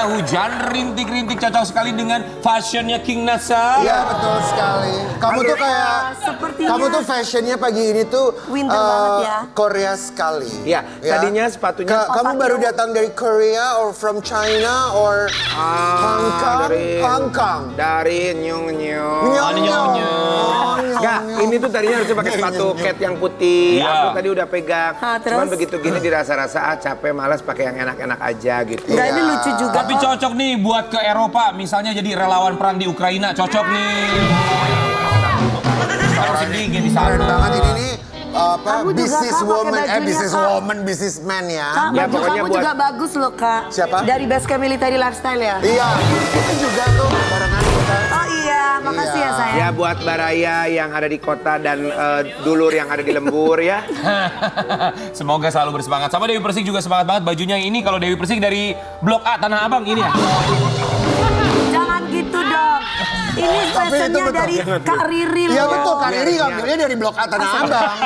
hujan, rintik-rintik cocok sekali dengan fashionnya King Nasa. Iya betul sekali. Kamu tuh kayak, sepertinya kamu tuh fashionnya pagi ini tuh winter banget ya. Korea sekali. Ya, tadinya sepatunya kamu baru datang dari Korea or from China or Hong Kong? Hong Kong. Dari nyung-nyung. Enggak, ini tuh tadinya harusnya pakai sepatu cat yang putih. Iya. Aku tadi udah pegang. Terus? Cuman begitu gini dirasa-rasa capek, malas pakai yang enak-enak aja gitu. Enggak, ini lucu juga. Tapi cocok nih buat ke Eropa, misalnya jadi relawan perang di Ukraina, cocok nih. Harus dingin di Keren sana. banget ini nih. Kamu juga, Business Kak, pakai woman, bajunya, businesswoman, businessman ya. Kak, Ya, baju pokoknya kamu buat- juga bagus loh, Kak. Siapa? Dari Basecamp Military Lifestyle ya? Iya, itu juga tuh barengan kita. Oh iya, makasih ya sayang. Ya buat Baraya yang ada di kota dan dulur yang ada di lembur ya. Semoga selalu bersemangat. Sama Dewi Persik juga semangat banget bajunya ini. Kalau Dewi Persik dari Blok A Tanah Abang ini ya. Jangan gitu dong. Ini fashionnya betul. dari Kak Riri Iya loh. betul, Kak Riri ngambilnya dari Blok A Tanah Abang.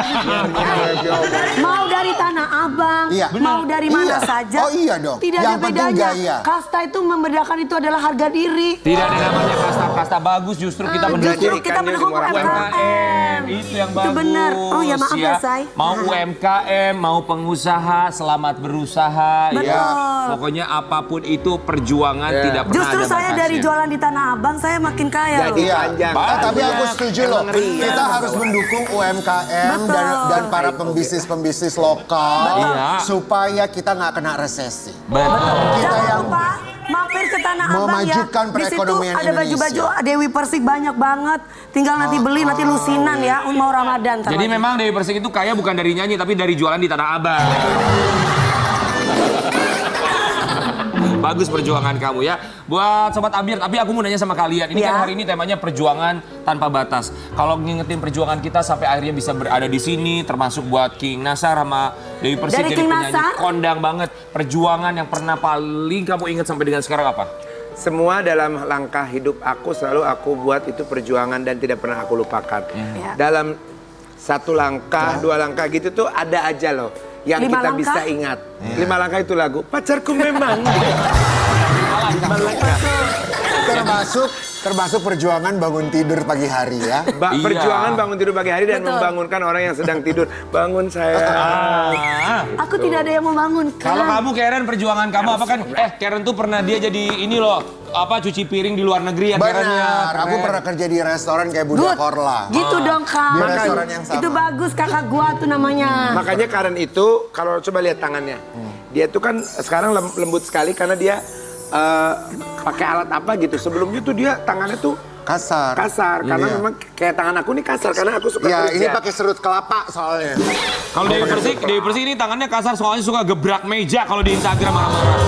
Mau dari Tanah Abang, Iya. mau dari mana Iya. saja. Oh iya dong. Tidak Yang ada penting bedanya. gaya. Kasta itu membedakan itu adalah harga diri. Tidak ada namanya kasta-kasta bagus, justru kita Justru mendukung kita mendukung UMKM. Itu yang bagus. Itu benar. Oh ya maaf ya, Say. Mau UMKM, mau pengusaha, selamat berusaha ya. Betul. Pokoknya apapun itu perjuangan tidak pernah Justru ada saya dari batasnya. jualan di Tanah Abang, saya makin kaya Jadi loh. panjang. Tapi aku setuju loh, Ngeri. kita harus mendukung UMKM dan para pembisnis-pembisnis lokal Iya. supaya kita nggak kena resesi. Betul. Kita Jangan yang lupa mampir ke Tanah Abang ya. memajukan perekonomian Di situ ada baju-baju Indonesia. Dewi Persik banyak banget. Tinggal nanti beli, nanti lusinan ya. Mau Ramadan. Jadi memang Dewi Persik itu kaya bukan dari nyanyi tapi dari jualan di Tanah Abang. Bagus perjuangan kamu ya. Buat Sobat Abir, tapi aku mau nanya sama kalian. Ini Ya. kan hari ini temanya perjuangan tanpa batas. Kalau ngingetin perjuangan kita sampai akhirnya bisa berada di sini, termasuk buat King Nasar sama Dewi Persik Dari jadi King penyanyi Nasar? kondang banget. Perjuangan yang pernah paling kamu ingat sampai dengan sekarang apa? Semua dalam langkah hidup aku selalu aku buat itu perjuangan dan tidak pernah aku lupakan. Ya. Dalam satu langkah, dua langkah gitu tuh ada aja loh yang 5 kita langkah? bisa ingat. 5 langkah itu lagu Pacarku Memang. 5 langkah. termasuk perjuangan bangun tidur pagi hari ya. Iya. Perjuangan bangun tidur pagi hari dan Betul. membangunkan orang yang sedang tidur. Bangun saya. Aku tidak ada yang membangunkan. Kalau kamu Karen perjuangan kamu apa kan? Karen tuh pernah dia jadi ini loh, apa cuci piring di luar negeri ya Karennya. Benar, aku pernah kerja di restoran kayak Bunda Good. Korla. Gitu dong, Kak. Di restoran yang sama. Itu bagus, kakak gua tuh namanya. Makanya Karen itu kalau coba lihat tangannya. Dia tuh kan sekarang lembut sekali karena dia pakai alat apa gitu. Sebelumnya tuh dia tangannya tuh Kasar. karena Iya. memang kayak tangan aku nih kasar karena aku suka Ya, kerja. ini pakai serut kelapa soalnya. Kalau Dewi Persik ini tangannya kasar soalnya suka gebrak meja kalau di Instagram marah-marah.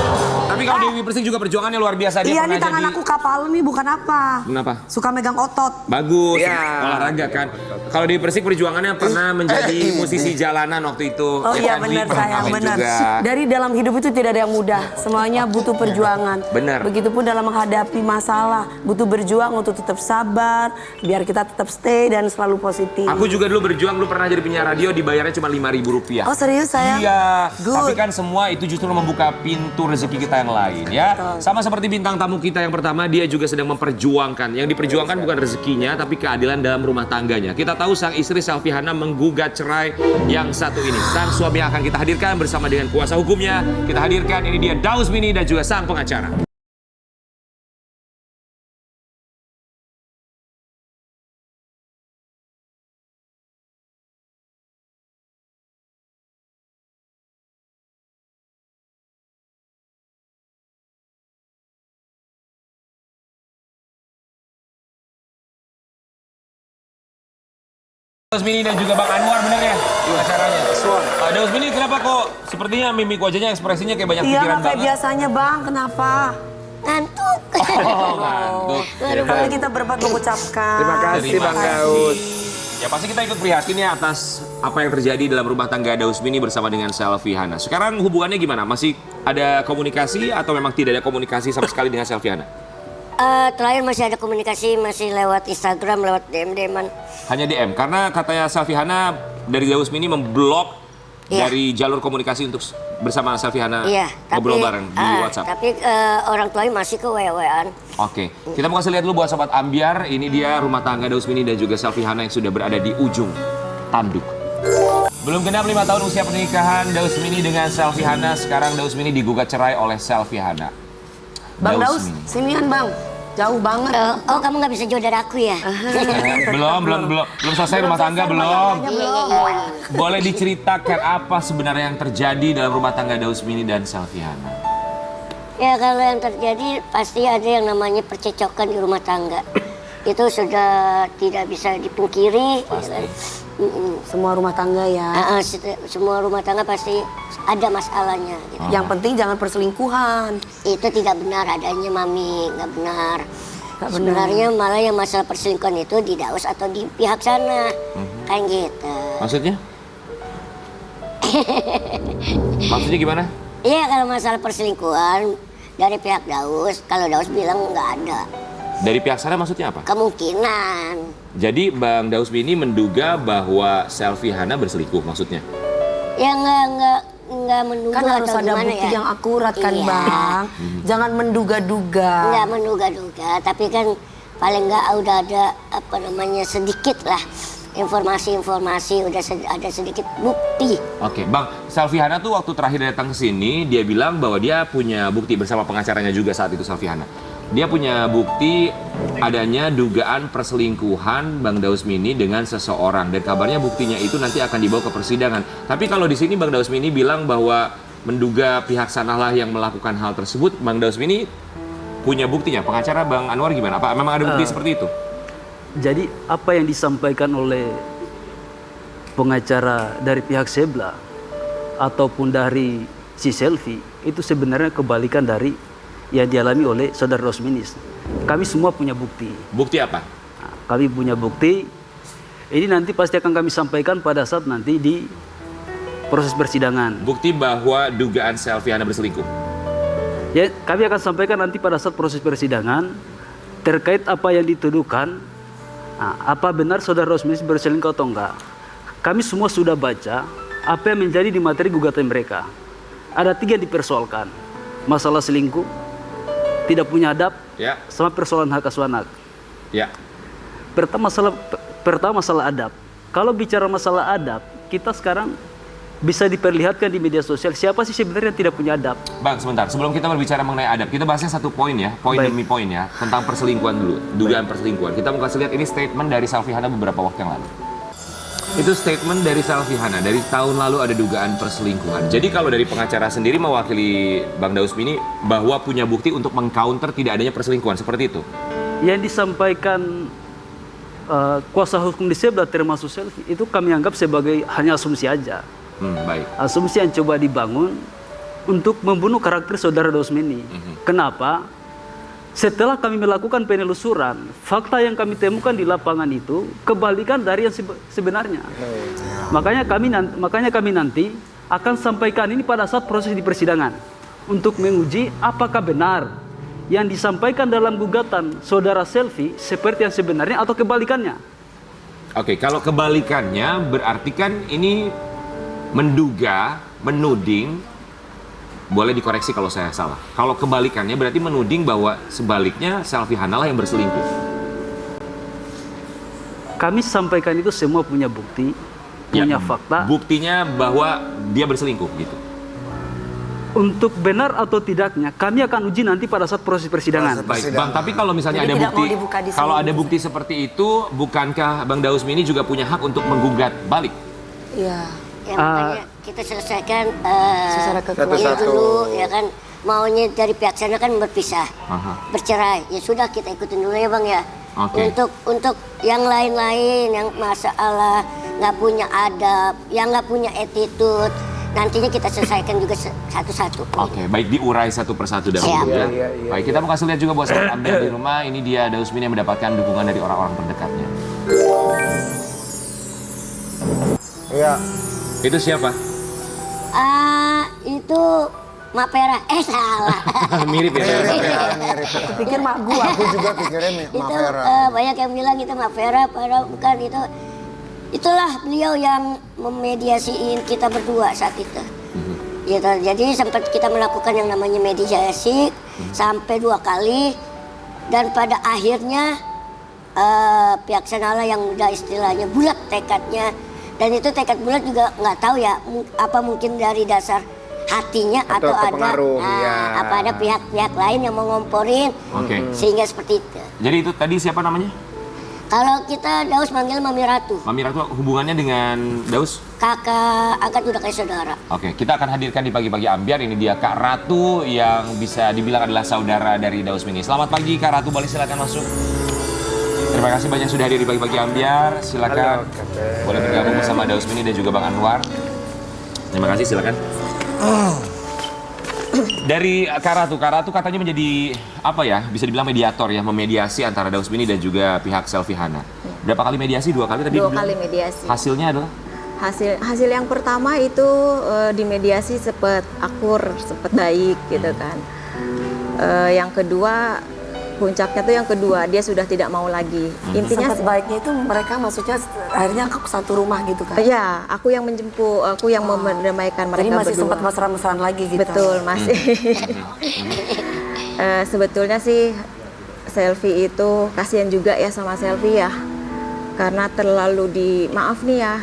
Tapi kalau Dewi Persik juga perjuangannya luar biasa. Dia Iya, pernah nih tangan jadi... aku kapal nih bukan apa. Kenapa? Suka megang otot. Bagus, Iya. olahraga kan. Kalau Dewi Persik perjuangannya pernah menjadi musisi jalanan waktu itu. Oh iya FNB benar pernah sayang, main benar. juga. Dari dalam hidup itu tidak ada yang mudah. Semuanya butuh perjuangan. Benar. Begitupun dalam menghadapi masalah, butuh berjuang untuk tetap sabar, biar kita tetap stay dan selalu positif. Aku juga dulu berjuang, dulu pernah jadi penyiar radio, dibayarnya cuma Rp5.000. Oh serius sayang? Iya, Good. tapi kan semua itu justru membuka pintu rezeki kita yang lain ya. Sama seperti bintang tamu kita yang pertama, dia juga sedang memperjuangkan. Yang diperjuangkan bukan rezekinya, tapi keadilan dalam rumah tangganya. Kita tahu sang istri Selviana menggugat cerai yang satu ini. Sang suami yang akan kita hadirkan bersama dengan kuasa hukumnya. Kita hadirkan, ini dia Daus Mini dan juga sang pengacara. Daus Mini dan juga Bang Anwar, bener ya? Acaranya. Daus Mini kenapa kok sepertinya mimik wajahnya, ekspresinya kayak banyak Iya pikiran nggak kayak banget? biasanya bang, kenapa? Ngantuk. Oh, ngantuk. Mari kita berempat mengucapkan. Terima kasih Terima Bang kasih. Daud. Ya pasti kita ikut prihatin ya atas apa yang terjadi dalam rumah tangga Daus Mini bersama dengan Selviana. Sekarang hubungannya gimana? Masih ada komunikasi atau memang tidak ada komunikasi sama sekali dengan Selviana? Terakhir masih ada komunikasi, masih lewat Instagram, lewat DM-DM-an. Hanya DM, karena katanya Selviana dari Daus Mini memblok dari jalur komunikasi untuk bersama Selviana Iya, ngobrol bareng di WhatsApp. Tapi orang tuanya masih ke WA-an. Oke, kita mau kasih lihat dulu buat Sobat Ambiar. Ini dia rumah tangga Dausmini dan juga Selviana yang sudah berada di ujung tanduk. Belum genap 5 tahun usia pernikahan Dausmini dengan Selviana. Sekarang Dausmini digugat cerai oleh Selviana. Bang Daus, sinian Bang. Jauh banget. Oh, kamu nggak bisa jauh dari aku ya? Belum selesai rumah tangga belum. Iya. Boleh diceritakan apa sebenarnya yang terjadi dalam rumah tangga Dausmini dan Selviana? Ya kalau yang terjadi pasti ada yang namanya percecokan di rumah tangga. Itu sudah tidak bisa dipungkiri. Pasti. Ya kan? Semua rumah tangga ya. Semua rumah tangga pasti ada masalahnya. Gitu. Yang penting jangan perselingkuhan. Itu tidak benar adanya Mami, nggak benar. Nggak benar. Sebenarnya malah yang masalah perselingkuhan itu di Daus atau di pihak sana. Kayak gitu. Maksudnya? Maksudnya gimana? Iya kalau masalah perselingkuhan dari pihak Daus, kalau Daus bilang nggak ada. Dari pihak sana maksudnya apa? Kemungkinan. Jadi Bang Dausmini menduga bahwa Selviana berselingkuh maksudnya? Ya nggak menduga Kan harus atau ada gimana bukti ya? yang akurat kan Iya. Bang. Jangan menduga-duga. Nggak menduga-duga, tapi kan paling nggak udah ada apa namanya sedikit lah informasi-informasi, udah ada sedikit bukti. Oke, Bang, Selviana tuh waktu terakhir datang ke sini, dia bilang bahwa dia punya bukti bersama pengacaranya juga saat itu Selviana. Dia punya bukti adanya dugaan perselingkuhan Bang Dausmini dengan seseorang dan kabarnya buktinya itu nanti akan dibawa ke persidangan. Tapi kalau di sini Bang Dausmini bilang bahwa menduga pihak sanalah yang melakukan hal tersebut, Bang Dausmini punya buktinya. Pengacara Bang Anwar gimana? Apa memang ada bukti seperti itu? Jadi apa yang disampaikan oleh pengacara dari pihak Sebla ataupun dari si Selvi itu sebenarnya kebalikan dari yang dialami oleh saudara Dausmini. Kami semua punya bukti. Bukti apa? Nah, kami punya bukti. Ini nanti pasti akan kami sampaikan pada saat nanti di proses persidangan. Bukti bahwa dugaan Selviana berselingkuh. Ya, kami akan sampaikan nanti pada saat proses persidangan terkait apa yang dituduhkan. Nah, apa benar saudara Dausmini berselingkuh atau enggak? Kami semua sudah baca apa yang menjadi di materi gugatan mereka. Ada 3 yang dipersoalkan. Masalah selingkuh, tidak punya adab, Ya. sama persoalan hak asuh anak. Ya. Pertama masalah adab. Kalau bicara masalah adab, kita sekarang bisa diperlihatkan di media sosial siapa sih sebenarnya yang tidak punya adab. Bang, sebentar. Sebelum kita berbicara mengenai adab, kita bahasnya satu poin ya, poin Baik. demi poin ya, tentang perselingkuhan dulu, dugaan perselingkuhan. Kita mau kasih lihat ini statement dari Selviana beberapa waktu yang lalu. Itu statement dari Selviana, dari tahun lalu ada dugaan perselingkuhan. Jadi kalau dari pengacara sendiri mewakili Bang Dausmini bahwa punya bukti untuk mengcounter tidak adanya perselingkuhan, seperti itu? Yang disampaikan kuasa hukum di Sebla termasuk Selvi itu kami anggap sebagai hanya asumsi aja. Baik. Asumsi yang coba dibangun untuk membunuh karakter saudara Dausmini. Kenapa? Setelah kami melakukan penelusuran, fakta yang kami temukan di lapangan itu kebalikan dari yang sebenarnya. Makanya kami nanti akan sampaikan ini pada saat proses di persidangan untuk menguji apakah benar yang disampaikan dalam gugatan saudara Selvi seperti yang sebenarnya atau kebalikannya. Oke, kalau kebalikannya berarti kan ini menduga, menuding, boleh dikoreksi kalau saya salah. Kalau kebalikannya berarti menuding bahwa sebaliknya Selviana lah yang berselingkuh. Kami sampaikan itu semua punya bukti, punya fakta. Buktinya bahwa dia berselingkuh gitu. Untuk benar atau tidaknya, kami akan uji nanti pada saat proses persidangan. Baik, Bang, tapi kalau misalnya Jadi ada tidak bukti, mau dibuka di sini. kalau ada bukti seperti itu, bukankah Bang Dausmini juga punya hak untuk menggugat balik? Iya. Ya makanya kita selesaikan Secara ini kekuasaan. dulu ya kan, maunya dari pihak sana kan berpisah, bercerai. Ya sudah kita ikutin dulu ya Bang ya. Oke. Untuk yang lain-lain yang masalah nggak punya adab, yang nggak punya attitude, nantinya kita selesaikan juga satu-satu. Oke, baik, diurai satu persatu dahulu Siap. ya. Iya. Baik, kita mau kasih lihat juga buat sahabat Ambiar di rumah. Ini dia Dausmini yang mendapatkan dukungan dari orang-orang terdekatnya. Iya. Itu siapa? Itu Mapera. Salah. Mirip ya? Mirip. Pikir mak gua. Aku juga pikirnya Itu Mapera. banyak yang bilang itu Mapera, padahal bukan itu. itulah beliau yang memediasiin kita berdua saat itu. Gitu. Jadi sempat kita melakukan yang namanya mediasi sampai 2 kali, dan pada akhirnya pihak Sanala yang udah istilahnya bulat tekadnya, dan itu tekad bulat juga nggak tahu ya apa mungkin dari dasar hatinya atau ada apa ada pihak-pihak lain yang mau ngomporin sehingga seperti itu. Jadi itu tadi siapa namanya? Kalau kita Daus manggil Mami Ratu. Mami Ratu hubungannya dengan Daus? Kakak angkat udah kayak saudara. Oke, kita akan hadirkan di Pagi-Pagi Ambyar. Ini dia Kak Ratu yang bisa dibilang adalah saudara dari Daus Mini. Selamat pagi Kak Ratu, boleh silakan masuk. Terima kasih banyak sudah hadir di Pagi-Pagi Ambyar. Silakan boleh bergabung bersama Daus Mini dan juga Bang Anwar. Terima kasih, silakan. Dari Kak Ratu katanya menjadi apa ya? Bisa dibilang mediator ya, memediasi antara Daus Mini dan juga pihak Selvi Hana. Berapa kali mediasi? 2 kali tadi? 2 kali mediasi. Hasilnya adalah? Hasil yang pertama itu di mediasi sempat akur, sempat baik gitu kan. Yang kedua, puncaknya tuh yang kedua, dia sudah tidak mau lagi. Intinya Sempat baiknya itu mereka maksudnya akhirnya ke satu rumah gitu kan? ya, aku yang menjemput, aku yang mendamaikan mereka Jadi masih berdua. sempat mesra-mesraan lagi gitu? Betul, masih. Sebetulnya sih Selvi itu kasihan juga ya sama Selvi ya, karena terlalu maaf nih ya,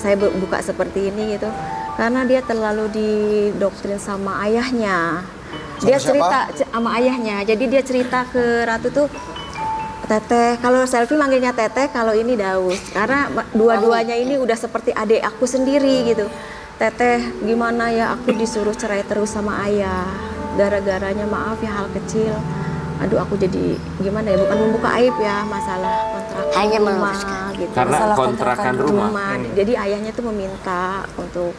saya buka seperti ini gitu, karena dia terlalu didoktrin sama ayahnya. Dia cerita sama ayahnya, jadi dia cerita ke Ratu tuh, Teteh, kalau Selvi manggilnya Teteh, kalau ini Daus, karena dua-duanya ini udah seperti adik aku sendiri gitu. Teteh, gimana ya, aku disuruh cerai terus sama ayah, gara-garanya maaf ya hal kecil. Aduh, aku jadi gimana ya, bukan membuka aib ya, masalah kontrakan Hanya rumah meluruskan. gitu. Karena Masalah kontrakan rumah. Jadi ayahnya tuh meminta untuk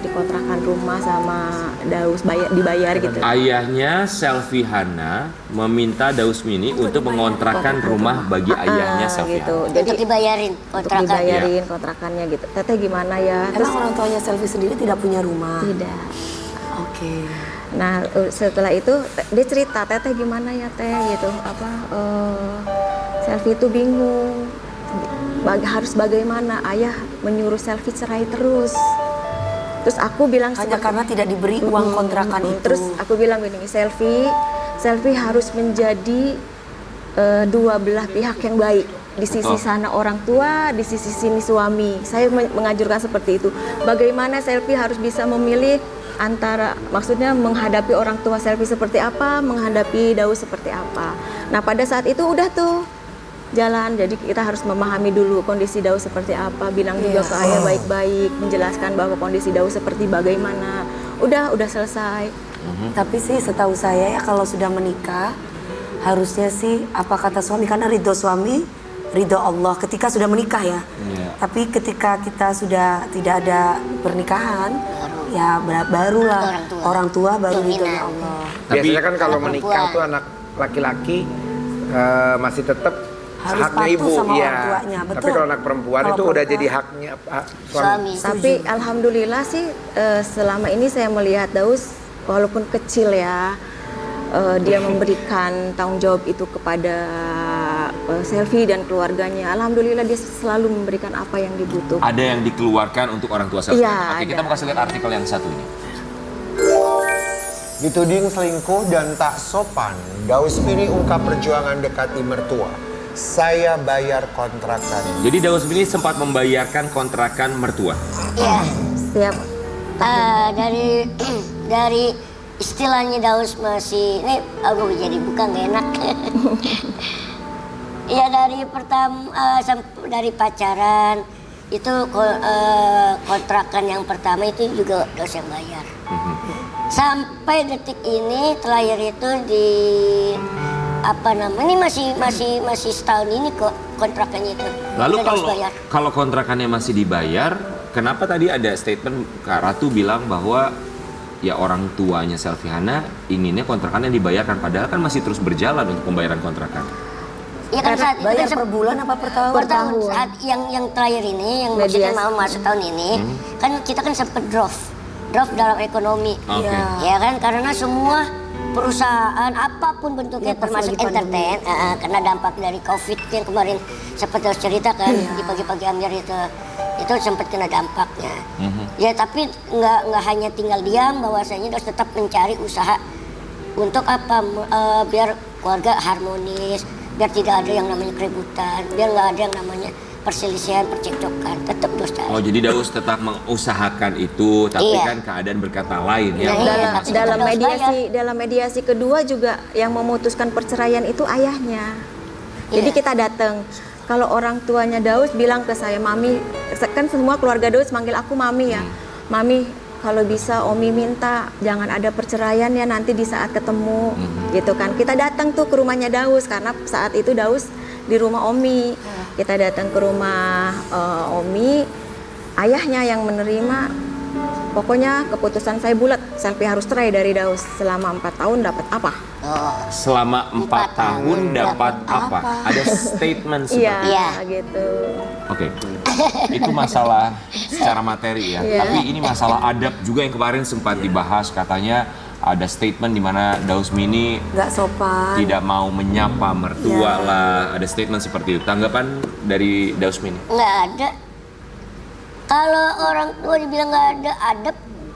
dikontrakan rumah sama Daus, dibayar gitu. Ayahnya Selvi Hana meminta Daus Mini untuk mengontrakkan rumah bagi ayahnya Selvi gitu. Hana. Jadi Untuk dibayarin untuk kontrakan. dibayarin kontrakannya gitu. Teteh gimana ya? Emang orang tuanya Selvi sendiri tidak punya rumah? Tidak. Oke. Nah setelah itu dia cerita, Teteh gimana ya Teh gitu, Selvi itu bingung harus bagaimana, ayah menyuruh Selvi cerai terus. Terus aku bilang Hanya karena tidak diberi uang kontrakan itu. Terus aku bilang gini, Selvi harus menjadi dua belah pihak yang baik. Di sisi sana orang tua, di sisi sini suami. Saya menganjurkan seperti itu. Bagaimana Selvi harus bisa memilih antara, maksudnya menghadapi orang tua Selvi seperti apa, menghadapi Daus seperti apa. Nah pada saat itu udah tuh jalan, jadi kita harus memahami dulu kondisi Daus seperti apa, bilang juga ke ayah baik-baik, menjelaskan bahwa kondisi Daus seperti bagaimana. Udah selesai. Tapi sih setahu saya ya kalau sudah menikah harusnya sih apa kata suami, karena ridho suami ridho Allah ketika sudah menikah ya. Tapi ketika kita sudah tidak ada pernikahan ya barulah orang tua baru ridhonya Allah. Biasanya kan kalau menikah tuh anak laki-laki masih tetap Harus haknya patuh ibu, sama iya. orang tuanya, betul. Tapi kalau anak perempuan Kalau itu udah perempuan. jadi haknya Suami. Tapi alhamdulillah sih selama ini saya melihat Daus walaupun kecil ya, dia memberikan tanggung jawab itu kepada Selvi dan keluarganya. Alhamdulillah dia selalu memberikan apa yang dibutuhkan. Ada yang dikeluarkan untuk orang tua Selvi. Iya, Oke, kita ada. mau kasih lihat artikel yang satu ini. Dituding selingkuh dan tak sopan, Daus Mini ungkap perjuangan dekati mertua. Saya bayar kontrakan. Jadi Daus Mini sempat membayarkan kontrakan mertua. Iya. Setiap Dari istilahnya Daus masih ini aku jadi bukan gak enak. Iya dari dari pacaran itu kontrakan yang pertama itu juga Daus yang bayar. Sampai detik ini terakhir itu di ini masih setahun ini kok kontrakannya itu. Lalu Kita harus bayar. kalau kontrakannya masih dibayar, kenapa tadi ada statement Kak Ratu bilang bahwa ya orang tuanya Selvi Hana inginnya kontrakannya dibayarkan, padahal kan masih terus berjalan untuk pembayaran kontrakan. Iya kan saat itu Bayar kan per bulan apa per tahun? per tahun. Saat yang terakhir ini, yang maksudnya mau masuk tahun ini, kan kita kan sempat drop dalam ekonomi. Oke. Ya kan karena semua perusahaan apapun bentuknya Ya, pas termasuk lagi pandemi. entertain karena dampak dari COVID yang kemarin sempat harus cerita kan Iya. di pagi-pagi Amir itu sempat kena dampaknya. Ya tapi nggak hanya tinggal diam, bahwasanya harus tetap mencari usaha untuk apa biar keluarga harmonis, biar tidak ada yang namanya keributan, biar nggak ada yang namanya perselisihan, percekcokan, tetap terus cari. Oh, jadi Daus tetap mengusahakan itu, tapi Iya. kan keadaan berkata lain ya. Nah, iya. dalam tapi dalam tetap harus dalam mediasi kedua juga yang memutuskan perceraian itu ayahnya. Jadi Iya. kita datang. Kalau orang tuanya Daus bilang ke saya, Mami, kan semua keluarga Daus manggil aku Mami ya. Mami, kalau bisa Omi minta jangan ada perceraian ya nanti di saat ketemu, gitu kan. Kita datang tuh ke rumahnya Daus karena saat itu Daus di rumah Omi. Kita datang ke rumah Omi, ayahnya yang menerima. Pokoknya keputusan saya bulat, Selfie harus cerai dari Daus selama 4 tahun dapat apa? Oh, Selama 4 tahun dapat apa? Ada statement seperti Iya, Iya. gitu. Oke, itu masalah secara materi ya. Iya. Tapi ini masalah adab juga yang kemarin sempat dibahas. Katanya ada statement di mana Daus Mini Nggak sopan. tidak mau menyapa mertua Iya. lah. Ada statement seperti itu. Tanggapan dari Daus Mini? nggak ada. Kalau orang tua dibilang nggak ada adab,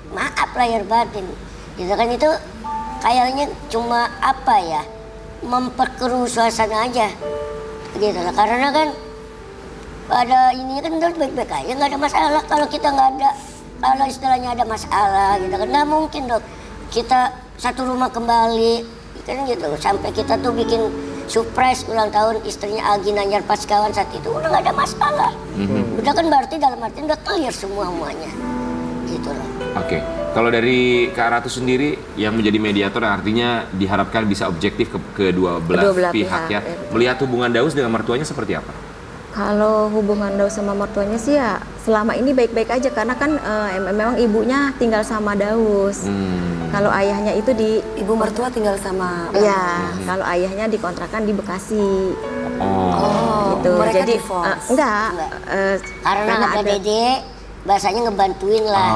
maaf lahir batin. Gitu kan itu kayaknya cuma apa ya, memperkeruh suasana aja. Gitu lah. Karena kan pada ini kan terus baik-baik aja, nggak ada masalah. Kalau kita nggak ada, kalau istilahnya ada masalah gitu kan, nggak mungkin dong kita satu rumah kembali kan gitu. Sampai kita tuh bikin surprise ulang tahun istrinya Agi Nanyar Paskawan saat itu udah nggak ada masalah. Udah kan berarti dalam arti udah clear semuanya. Gitu loh. Oke, kalau dari Kak Ratu sendiri yang menjadi mediator artinya diharapkan bisa objektif ke kedua belah Kedua belah pihak ya. pihak, ya. Melihat hubungan Daus dengan mertuanya seperti apa? Kalau hubungan Daus sama mertuanya sih ya selama ini baik-baik aja karena kan memang ibunya tinggal sama Daus. Kalau ayahnya itu di Ibu mertua tinggal sama. ya, kalau ayahnya dikontrakan di Bekasi. Oh, Gitu. mereka Jadi divorce? enggak Karena ada dede, bahasanya ngebantuin lah.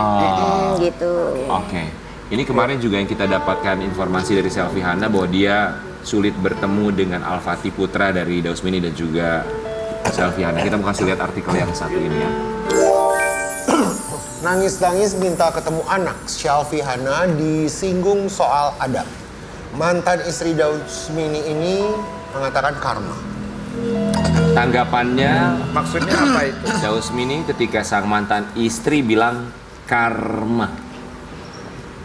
gitu. Oke. Ini kemarin juga yang kita dapatkan informasi dari Selfie Hana bahwa dia sulit bertemu dengan Al-Fatih Putra dari Daus Mini dan juga Selfie Hana. Kita mau kasih lihat artikel yang satu ini ya. Nangis-nangis minta ketemu anak, Selfie Hana disinggung soal adab. Mantan istri Daus Mini ini mengatakan karma. Tanggapannya Maksudnya apa itu? Daus Mini ketika sang mantan istri bilang karma.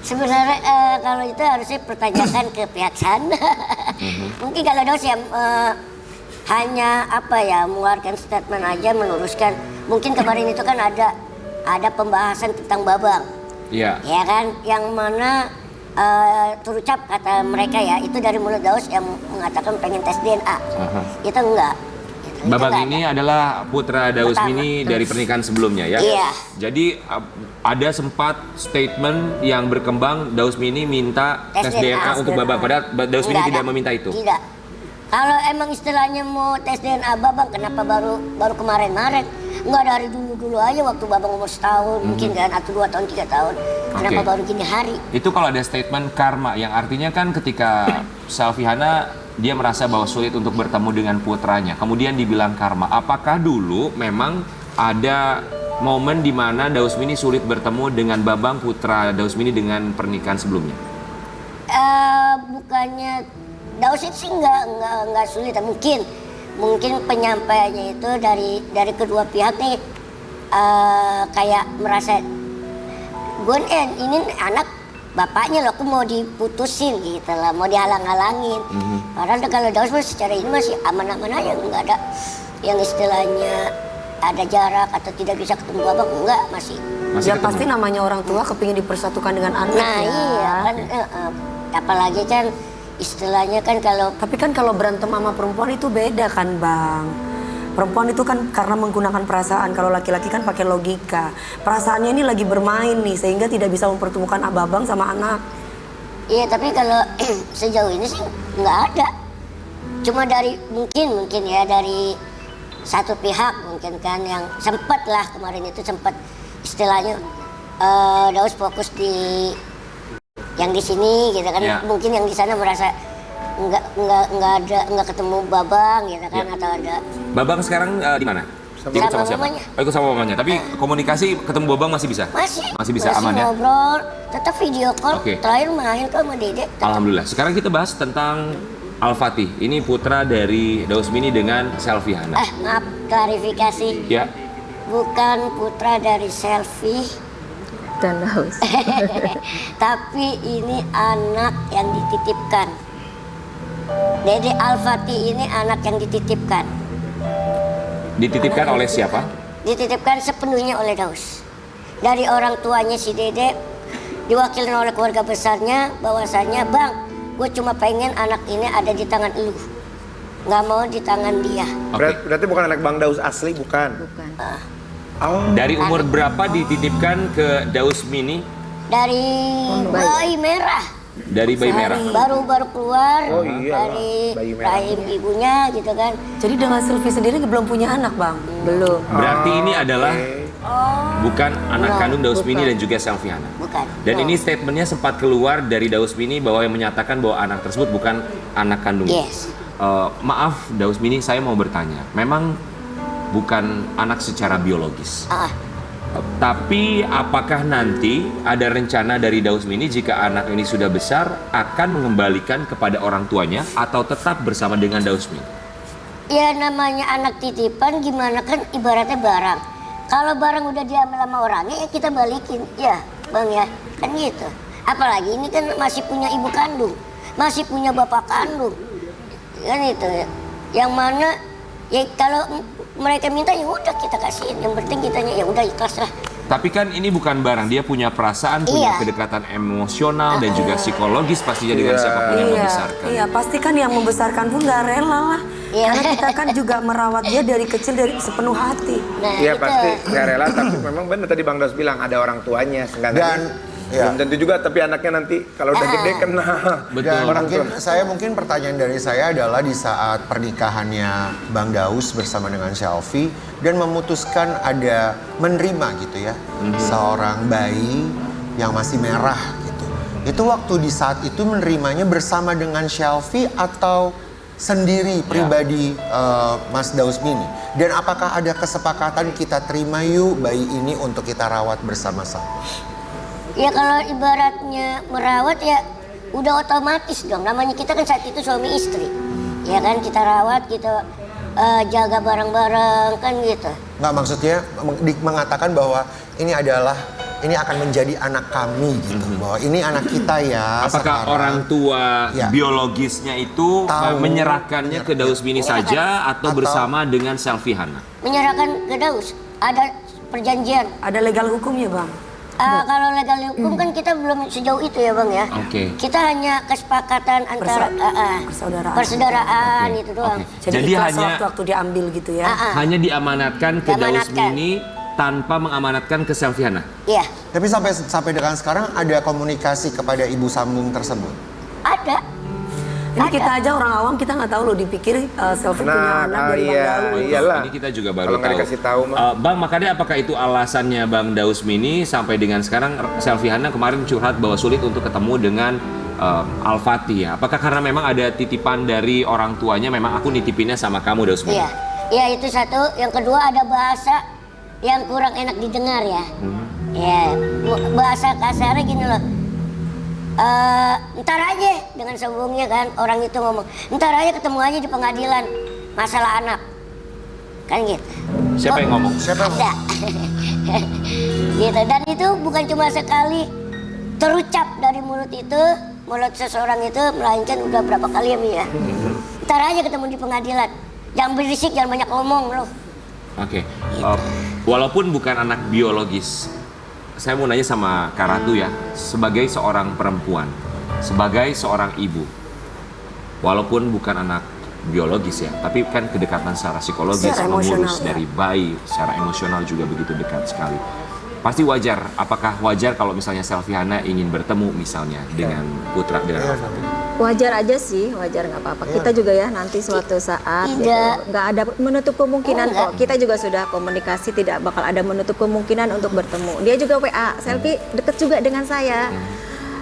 Sebenarnya kalau itu harusnya pertanyakan ke pihak sana. Mungkin kalau Daus ya hanya apa ya mengeluarkan statement aja meluruskan. Mungkin kemarin itu kan ada pembahasan tentang babang. Iya. Ya kan, yang mana terucap kata mereka ya, itu dari mulut Daus yang mengatakan pengen tes DNA. Itu enggak. Itu Babang enggak ini ada. adalah putra Daus Pertama. Mini dari pernikahan sebelumnya ya. Iya. Jadi ada sempat statement yang berkembang Daus Mini minta tes DNA untuk Babang. Padahal Daus Mini Enggak tidak ada. meminta itu. Tidak. Kalau emang istilahnya mau tes DNA Babang, kenapa baru kemarin-marin? Enggak dari dulu aja waktu Babang umur setahun mungkin kan, atau 2 tahun 3 tahun. Kenapa Oke. baru gini hari? Itu kalau ada statement karma yang artinya kan ketika Selfie Hana dia merasa bahwa sulit untuk bertemu dengan putranya. Kemudian dibilang karma. Apakah dulu memang ada momen di mana Daus Mini sulit bertemu dengan Babang putra Daus Mini dengan pernikahan sebelumnya? Bukannya Daus itu sih nggak sulit, mungkin penyampaiannya itu dari kedua pihak nih kayak merasa gue ini anak bapaknya loh, aku mau diputusin gitu lah, mau dihalang-halangin. Padahal kalau Daus secara ini masih aman-aman aja, nggak ada yang istilahnya ada jarak atau tidak bisa ketemu babak, enggak, masih. Ya ketemu? pasti namanya orang tua kepingin dipersatukan dengan anak Nah ya. iya kan, apalagi kan istilahnya kan kalau Tapi kan kalau berantem sama perempuan itu beda kan Bang. Perempuan itu kan karena menggunakan perasaan, kalau laki-laki kan pakai logika. Perasaannya ini lagi bermain nih sehingga tidak bisa mempertemukan abang sama anak. iya, tapi kalau sejauh ini sih nggak ada. Cuma dari mungkin ya dari satu pihak mungkin kan yang sempat lah kemarin itu sempat istilahnya Daus fokus di yang di sini gitu kan. Ya. Mungkin yang di sana merasa nggak ketemu Babang gitu kan, atau ada. Babang sekarang di mana? Ikut Sama siapa? mamanya. Oh, ikut sama mamanya. Tapi komunikasi ketemu Babang masih bisa? Masih bisa aman ya? Ngobrol, tetap video call. Oke. Terakhir main ke sama Dede. Alhamdulillah. Sekarang kita bahas tentang Al-Fatih. Ini putra dari Dausmini dengan Selvi Hana. Maaf, klarifikasi. Ya. Bukan putra dari Selvi, Dan haus. tapi ini anak yang dititipkan. Dede Al-Fatih ini anak yang dititipkan. Dititipkan oleh siapa? Dititipkan sepenuhnya oleh Daus. Dari orang tuanya si Dede, diwakilkan oleh keluarga besarnya, bahwasanya Bang, gue cuma pengen anak ini ada di tangan lu, nggak mau di tangan dia. Oke. Berarti bukan anak Bang Daus asli, bukan? Bukan. Oh. Dari umur berapa dititipkan ke Dausmini? Dari bayi merah, Dari bayi merah. baru keluar Oh, iyalah, dari bayi merah. rahim ibunya gitu kan. Jadi dengan Sylvie sendiri belum punya anak, Bang? Belum. Berarti ini adalah bukan anak kandung Dausmini bukan. dan juga Selvi Hana. Bukan. Dan ini statementnya sempat keluar dari Dausmini bahwa yang menyatakan bahwa anak tersebut bukan anak kandungnya. Yes. Maaf Dausmini, saya mau bertanya. Memang bukan anak secara biologis. Tapi apakah nanti ada rencana dari Dausmini jika anak ini sudah besar akan mengembalikan kepada orang tuanya atau tetap bersama dengan Dausmini? Ya namanya anak titipan gimana kan ibaratnya barang. Kalau barang udah diambil sama orangnya ya kita balikin. Ya Bang ya, kan gitu. Apalagi ini kan masih punya ibu kandung, masih punya bapak kandung. Kan itu ya. Yang mana ya kalau mereka minta ya udah kita kasihin. Yang penting kitanya ya udah ikhlas lah. Tapi kan ini bukan barang, dia punya perasaan, punya Iya. kedekatan emosional dan juga psikologis pastinya dengan siapapun yang membesarkan. Iya, pasti kan yang membesarkan pun nggak rela lah. Iya. Karena kita kan juga merawat dia dari kecil dari sepenuh hati. Nah, Iya itu. pasti nggak rela, tapi memang benar tadi Bang Daus bilang ada orang tuanya. Dan, ya. belum tentu juga, tapi anaknya nanti kalau udah gede kena. Betul. Dan Orang mungkin pertanyaan dari saya adalah di saat pernikahannya Bang Daus bersama dengan Selvi dan memutuskan ada menerima gitu ya seorang bayi yang masih merah gitu. Itu waktu di saat itu menerimanya bersama dengan Selvi atau sendiri pribadi Mas Dausmini? Dan apakah ada kesepakatan kita terima yuk bayi ini untuk kita rawat bersama-sama? Ya kalau ibaratnya merawat ya udah otomatis dong. Namanya kita kan saat itu suami istri. Ya kan kita rawat, kita jaga bareng-bareng kan gitu. Nggak, maksudnya mengatakan bahwa ini akan menjadi anak kami gitu. Bahwa ini anak kita ya. Apakah sekarang. orang tua Ya. biologisnya itu Tahu. menyerahkannya ke Dausmini saja atau bersama dengan Selvi Hana? Menyerahkan ke Daus. Ada perjanjian. Ada legal hukumnya, Bang? Kalau legal hukum kan kita belum sejauh itu ya Bang ya. Oke. Kita hanya kesepakatan antara persaudaraan Oke, itu doang. oke. Jadi, Jadi ikhlas hanya- waktu diambil gitu ya? Hanya diamanatkan ke Diamanatkan. Dausmini tanpa mengamanatkan ke Selvi Hana? Iya, Tapi sampai dengan sekarang ada komunikasi kepada ibu sambung tersebut. ada. Ini kita aja orang awam, kita nggak tahu loh, dipikir Selvi punya anak dari Bang Daus. Iyalah. Ini kita juga baru Kalau nggak tahu. dikasih tahu mah. Bang, makanya apakah itu alasannya Bang Dausmini sampai dengan sekarang Selvi Hana kemarin curhat bahwa sulit untuk ketemu dengan Al-Fatih ya? Apakah karena memang ada titipan dari orang tuanya, memang aku nitipinnya sama kamu Dausmini? Iya. Iya itu satu. Yang kedua ada bahasa yang kurang enak didengar ya. Ya, bahasa kasarnya gini loh. Ntar aja dengan sebelumnya kan orang itu ngomong, ntar aja ketemu aja di pengadilan masalah anak. Kan gitu. Siapa yang ngomong? Siapa? Ada. Gitu. Dan itu bukan cuma sekali terucap dari mulut seseorang itu, melainkan udah berapa kali ya Mi ya. Ntar aja ketemu di pengadilan. Jangan berisik, jangan banyak ngomong loh. Oke. Walaupun bukan anak biologis, saya mau nanya sama Kak Ratu ya, sebagai seorang perempuan, sebagai seorang ibu, walaupun bukan anak biologis ya, tapi kan kedekatan secara psikologis, Secara mengurus emosional, ya. dari bayi, secara emosional juga begitu dekat sekali. Pasti wajar, apakah wajar kalau misalnya Selvi Hana ingin bertemu misalnya dengan putra, dengan Al-Fatih? Wajar aja sih, wajar nggak apa-apa. Kita juga ya nanti suatu saat gitu, Tidak. nggak ada menutup kemungkinan Enggak. kok. Kita juga sudah komunikasi, tidak bakal ada menutup kemungkinan untuk bertemu. Dia juga WA, Selvi deket juga dengan saya.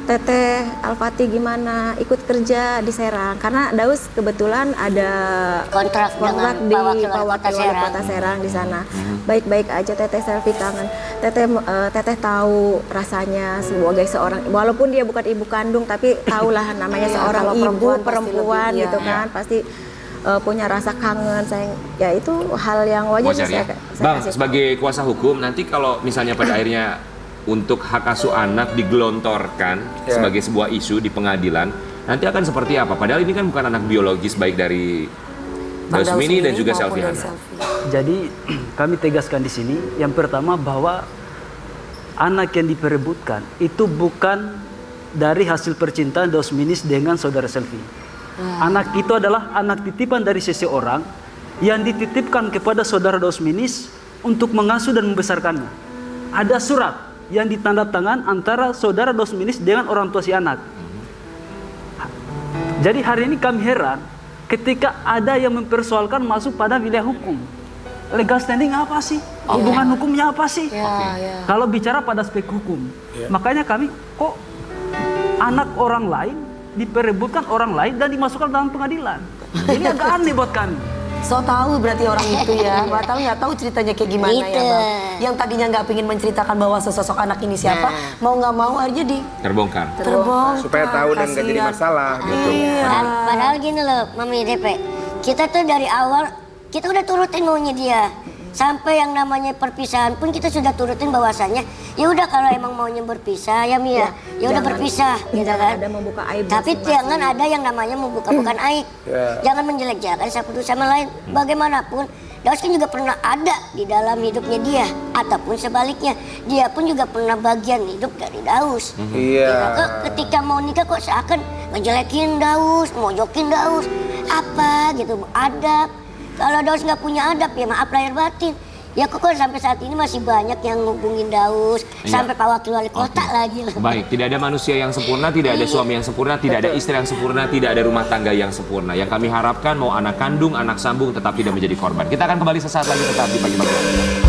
Teteh Al-Fatih gimana ikut kerja di Serang, karena Daus kebetulan ada Kontrak dengan di Wakil Wakil Wali Kota Serang di sana. Baik-baik aja Teteh Selfie kangen. Teteh tahu rasanya sebagai seorang, walaupun dia bukan ibu kandung, tapi tahulah namanya Iya, seorang kalau ibu perempuan pasti perempuan lebih, gitu iya. kan, pasti punya rasa kangen, sayang. Ya itu hal yang wajar, Wajar ya. saya Bang, kasih. sebagai kuasa hukum, nanti kalau misalnya pada akhirnya untuk hak asuh anak digelontorkan sebagai sebuah isu di pengadilan, nanti akan seperti apa? Padahal ini kan bukan anak biologis baik dari Bang Daus Rosmini dan sendiri juga maupun Selfie dari Hana. Selfie. Jadi kami tegaskan di sini yang pertama bahwa anak yang diperebutkan itu bukan dari hasil percintaan Dosminis dengan saudara Selfie. Anak itu adalah anak titipan dari seseorang yang dititipkan kepada saudara Dosminis untuk mengasuh dan membesarkannya. Ada surat yang ditandatangan antara saudara Dosminis dengan orang tua si anak. Jadi hari ini kami heran ketika ada yang mempersoalkan masuk pada wilayah hukum. Legal standing apa sih? Hubungan hukumnya apa sih? Kalau bicara pada aspek hukum. Makanya kami kok anak orang lain diperebutkan orang lain dan dimasukkan dalam pengadilan. Ini agak aneh buat kami. So tahu berarti orang itu ya, batal nggak tahu ceritanya kayak gimana ya Gitu. bang. Yang tadinya nggak pengen menceritakan bahwa sesosok anak ini siapa, mau nggak mau aja Terbongkar. terbongkar. Supaya tahu dan nggak jadi Kasihan. masalah gitu. Iya. Padahal gini loh, Mami DP, kita tuh dari awal kita udah turutin maunya dia. Sampai yang namanya perpisahan pun kita sudah turutin bahwasannya ya udah kalau emang maunya berpisah ya Mia, ya udah berpisah gitu kan. Ada membuka aib Tapi masing-masing. jangan ada yang namanya membuka-bukan aib. Jangan menjelek-jelekan satu sama lain. Bagaimanapun Daus kan juga pernah ada di dalam hidupnya dia, ataupun sebaliknya dia pun juga pernah bagian hidup dari Daus. Iya. Ya, kok ketika mau nikah kok seakan ngejelekin Daus, mojokin Daus, apa gitu, adab. Kalau Daus nggak punya adab ya maaf lahir batin. Ya kok sampai saat ini masih banyak yang ngubungin Daus, Iya. sampai Pak Wakil Wali Kota lagi loh. Baik, tidak ada manusia yang sempurna, tidak ada suami yang sempurna, tidak ada istri yang sempurna, tidak ada rumah tangga yang sempurna. Yang kami harapkan mau anak kandung, anak sambung tetap tidak menjadi korban. Kita akan kembali sesaat lagi tetap di Pagi Pagi.